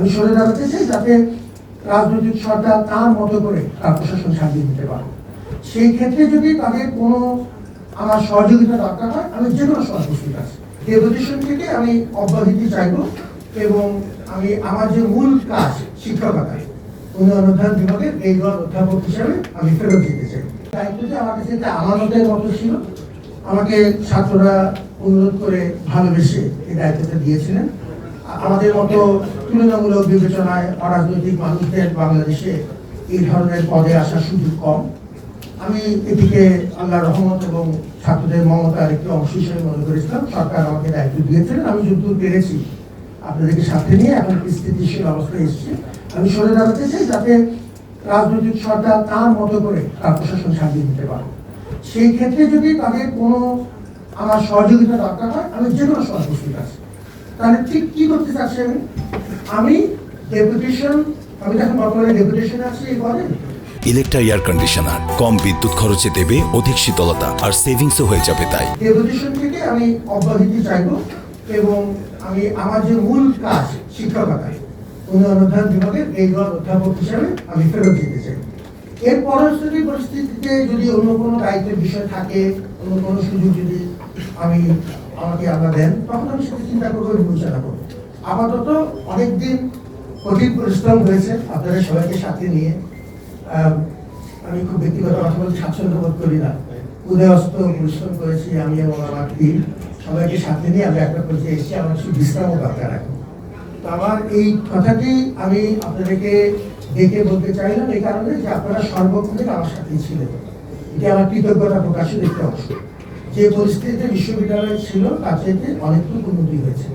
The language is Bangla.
আমি সরে দাঁড়াতে চাই যাতে রাজনৈতিক সরকার তার মতো করে তার প্রশাসন সাজিয়ে দিতে পারে। সেই ক্ষেত্রে যদি তাদের কোনো আমার সহযোগিতা দরকার হয়, আমি যে কোনো সময় প্রস্তুত আছি। ডেপুটেশন থেকে আমি অব্যাহতি চাইব এবং আমি আমার যে মূল কাজ শিক্ষকতা, উন্নয়ন অধ্যয়ন বিভাগের রেগুলার অধ্যাপক হিসাবে আমি ফেরত দিতে চাই। দায়িত্বটি আমার কাছে একটা আমানতের মতো ছিল। আমাকে ছাত্ররা অনুরোধ করে ভালোবেসে এই দায়িত্বটা দিয়েছিলেন। আমাদের মতো তুলনামূলক বিবেচনায় অরাজনৈতিক মানুষদের বাংলাদেশে এই ধরনের পদে আসার সুযোগ কম। আমি এটিকে আল্লাহর রহমত এবং ছাত্রদের মমতার একটি অংশ হিসেবে মনে করেছিলাম। সরকার আমাকে দায়িত্ব দিয়েছিলেন, আমি যতদূর পেরেছি আপনাদেরকে সাথে নিয়ে এখন স্থিতিশীল অবস্থায় এসেছি। আমি সরে দাঁড়াতে চাই যাতে রাজনৈতিক সরকার তার মতো করে তার প্রশাসন সাজিয়ে দিতে পারে। সেই ক্ষেত্রে যদি তাদের কোনো আমার সহযোগিতা দরকার হয়, আমি যে কোনো সময় প্রস্তুত আছি। তাহলে ঠিক কি করতে চাচ্ছি আমি ডেপুটেশন, আমি তো এখন বর্তমানে ডেপুটেশনে আছি এই পদে। ইলেকট্রা এয়ার কন্ডিশনার কম বিদ্যুৎ খরচে দেবে অধিক শীতলতা আর সেভিংসও হয়ে যাবে। তাই ডেপুটেশন থেকে আমি অব্যাহতি চাইব এবং আমি আমার যে মূল কাজ শিক্ষকতা, উন্নয়ন অধ্যয়ন বিভাগের রেগুলার অধ্যাপক হিসাবে আমি ফেরত দিতে চাই। এর পরবর্তী পরিস্থিতিতে যদি অন্য কোনো দায়িত্বের বিষয় থাকে, অন্য কোনো সুযোগ যদি আমাকে আল্লাহ দেন, তখন আমি সেটা চিন্তা করবো এবং বিবেচনা করবো। আপাতত অনেকদিন কঠিন পরিশ্রম হয়েছে আপনাদের সবাইকে সাথে নিয়ে। আমি খুব ব্যক্তিগত কথা বলতে স্বাচ্ছন্দ্য বোধ করি না। উদয়স্ত পরিশ্রম করেছি আমি এবং আমার টিম, সবাইকে সাথে নিয়ে আমরা একটা পর্যায়ে এসেছি। আমার কিছু বিশ্রামও দরকার এখন। তো আমার এই কথাটি আমি আপনাদেরকে ডেকে বলতে চাইলাম এই কারণে যে আপনারা সর্বক্ষণে আমার সাথেই ছিলেন। এটি আমার কৃতজ্ঞতা প্রকাশের একটি অংশ। যে পরিস্থিতিতে বিশ্ববিদ্যালয় ছিল তার চাইতে অনেকটুকু উন্নতি হয়েছে।